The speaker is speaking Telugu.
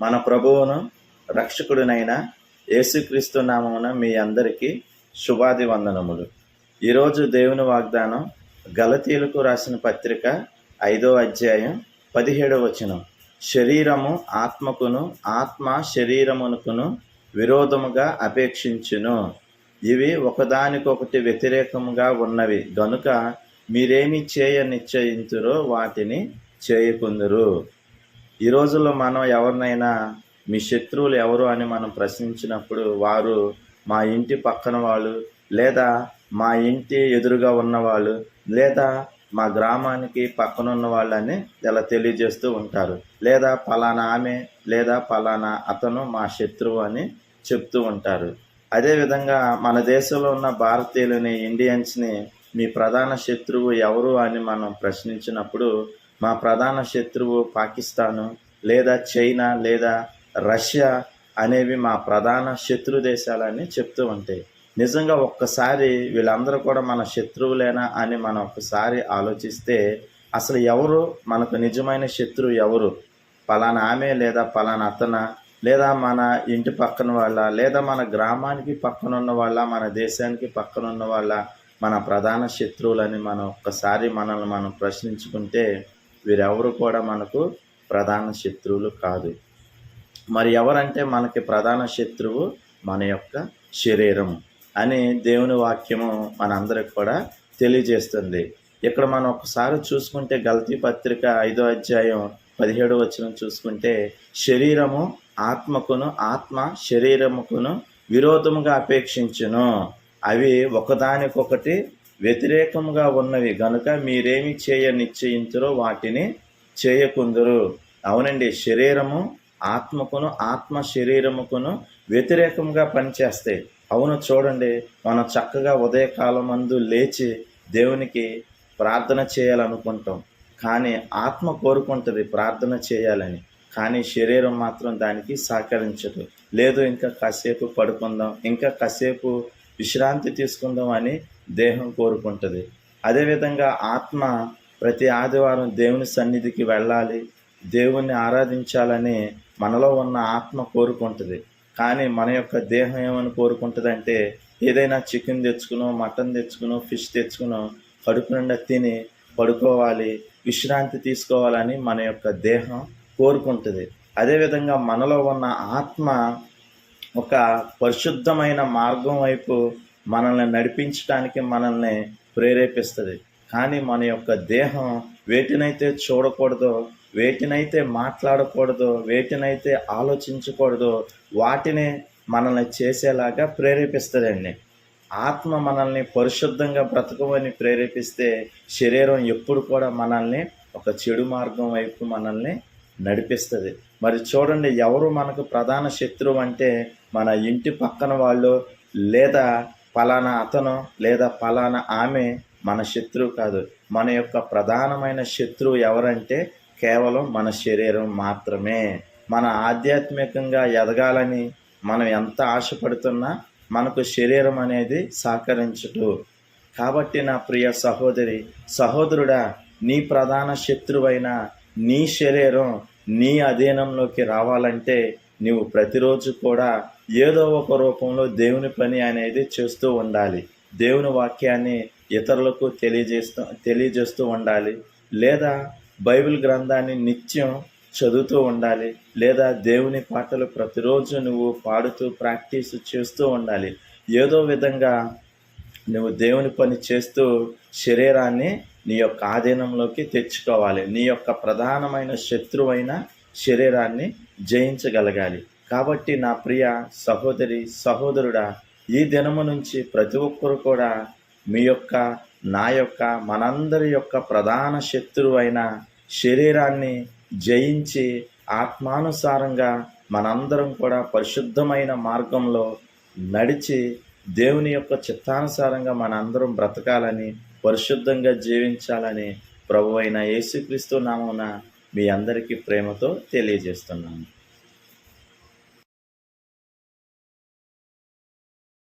మన ప్రభువును రక్షకుడినైన యేసుక్రీస్తు నామమున మీ అందరికీ శుభాది వందనములు. ఈరోజు దేవుని వాగ్దానం గలతీయులకు రాసిన పత్రిక 5వ అధ్యాయం 17వ వచనం. శరీరము ఆత్మకును, ఆత్మ శరీరమునకును విరోధముగా అపేక్షించును. ఇవి ఒకదానికొకటి వ్యతిరేకముగా ఉన్నవి గనుక మీరేమి చేయ నిశ్చయింతురో వాటిని చేయకుందురు. ఈ రోజుల్లో మనం ఎవరినైనా మీ శత్రువులు ఎవరు అని మనం ప్రశ్నించినప్పుడు వారు మా ఇంటి పక్కన వాళ్ళు, లేదా మా ఇంటి ఎదురుగా ఉన్నవాళ్ళు, లేదా మా గ్రామానికి పక్కన ఉన్న వాళ్ళని ఇలా తెలియజేస్తూ ఉంటారు. లేదా పలానా ఆమె లేదా పలానా అతను మా శత్రువు అని చెప్తూ ఉంటారు. అదేవిధంగా మన దేశంలో ఉన్న భారతీయులని, ఇండియన్స్ని మీ ప్రధాన శత్రువు ఎవరు అని మనం ప్రశ్నించినప్పుడు మా ప్రధాన శత్రువు పాకిస్తాను, లేదా చైనా, లేదా రష్యా అనేవి మా ప్రధాన శత్రు దేశాలని చెప్తూ ఉంటాయి. నిజంగా ఒక్కసారి వీళ్ళందరూ కూడా మన శత్రువులేనా అని మనం ఒక్కసారి ఆలోచిస్తే అసలు ఎవరు మనకు నిజమైన శత్రువు ఎవరు? పలానా ఆమె లేదా పలానా అతన, లేదా మన ఇంటి పక్కన వాళ్ళ, లేదా మన గ్రామానికి పక్కన ఉన్న వాళ్ళ, మన దేశానికి పక్కన ఉన్న వాళ్ళ మన ప్రధాన శత్రువులని మనం ఒక్కసారి మనల్ని మనం ప్రశ్నించుకుంటే వీరెవరు కూడా మనకు ప్రధాన శత్రువులు కాదు. మరి ఎవరంటే మనకి ప్రధాన శత్రువు మన యొక్క శరీరం అని దేవుని వాక్యము మనందరికి కూడా తెలియజేస్తుంది. ఇక్కడ మనం ఒకసారి చూసుకుంటే గలతీ పత్రిక 5వ అధ్యాయం 17వ వచనం చూసుకుంటే, శరీరము ఆత్మకును, ఆత్మ శరీరముకును విరోధముగా అపేక్షించును. అవి ఒకదానికొకటి వ్యతిరేకముగా ఉన్నవి గనుక మీరేమి చేయ నిశ్చయించురో వాటిని చేయకుందురు. అవునండి, శరీరము ఆత్మకును, ఆత్మ శరీరముకును వ్యతిరేకంగా పనిచేస్తాయి. అవును, చూడండి, మనం చక్కగా ఉదయకాలమందు లేచి దేవునికి ప్రార్థన చేయాలనుకుంటాం, కానీ ఆత్మ కోరుకుంటుంది ప్రార్థన చేయాలని, కానీ శరీరం మాత్రం దానికి సహకరించదు. లేదు, ఇంకా కాసేపు పడుకుందాం, ఇంకా కాసేపు విశ్రాంతి తీసుకుందాం అని దేహం కోరుకుంటుంది. అదేవిధంగా ఆత్మ ప్రతి ఆదివారం దేవుని సన్నిధికి వెళ్ళాలి, దేవుణ్ణి ఆరాధించాలని మనలో ఉన్న ఆత్మ కోరుకుంటుంది. కానీ మన యొక్క దేహం ఏమని కోరుకుంటుంది అంటే ఏదైనా చికెన్ తెచ్చుకునో, మటన్ తెచ్చుకునో, ఫిష్ తెచ్చుకునో కడుపు నిండా తిని పడుకోవాలి, విశ్రాంతి తీసుకోవాలని మన యొక్క దేహం కోరుకుంటుంది. అదేవిధంగా మనలో ఉన్న ఆత్మ ఒక పరిశుద్ధమైన మార్గం వైపు మనల్ని నడిపించడానికి మనల్ని ప్రేరేపిస్తుంది. కానీ మన యొక్క దేహం వేటినైతే చూడకూడదో, వేటినైతే మాట్లాడకూడదో, వేటినైతే ఆలోచించకూడదో వాటిని మనల్ని చేసేలాగా ప్రేరేపిస్తుందండి. ఆత్మ మనల్ని పరిశుద్ధంగా బ్రతకమని ప్రేరేపిస్తే శరీరం ఎప్పుడు కూడా మనల్ని ఒక చెడు మార్గం వైపు మనల్ని నడిపిస్తుంది. మరి చూడండి, ఎవరు మనకు ప్రధాన శత్రువు అంటే మన ఇంటి పక్కన వాళ్ళు, లేదా పలానా అతను, లేదా పలానా ఆమె మన శత్రువు కాదు. మన యొక్క ప్రధానమైన శత్రువు ఎవరంటే కేవలం మన శరీరం మాత్రమే. మన ఆధ్యాత్మికంగా ఎదగాలని మనం ఎంత ఆశపడుతున్నా మనకు శరీరం అనేది సహకరించదు. కాబట్టి నా ప్రియ సహోదరి, సహోదరుడా, నీ ప్రధాన శత్రువైన నీ శరీరం నీ అధీనంలోకి రావాలంటే నీవు ప్రతిరోజు కూడా ఏదో ఒక రూపంలో దేవుని పని అనేది చేస్తూ ఉండాలి. దేవుని వాక్యాన్ని ఇతరులకు తెలియజేస్తూ ఉండాలి, లేదా బైబిల్ గ్రంథాన్ని నిత్యం చదువుతూ ఉండాలి, లేదా దేవుని పాటలు ప్రతిరోజు నువ్వు పాడుతూ ప్రాక్టీస్ చేస్తూ ఉండాలి. ఏదో విధంగా నువ్వు దేవుని పని చేస్తూ శరీరాన్ని నీ యొక్క ఆధీనంలోకి తెచ్చుకోవాలి. నీ యొక్క ప్రధానమైన శత్రువైన శరీరాన్ని జయించగలగాలి. కాబట్టి నా ప్రియ సహోదరి, సహోదరుడా, ఈ దినము నుంచి ప్రతి ఒక్కరు కూడా మీ యొక్క, నా యొక్క, మనందరి యొక్క ప్రధాన శత్రువైన శరీరాన్ని జయించి ఆత్మానుసారంగా మనందరం కూడా పరిశుద్ధమైన మార్గంలో నడిచి దేవుని యొక్క చిత్తానుసారంగా మనందరం బ్రతకాలని, పరిశుద్ధంగా జీవించాలని ప్రభువైన యేసుక్రీస్తు నామమున మీ అందరికీ ప్రేమతో తెలియజేస్తున్నాను.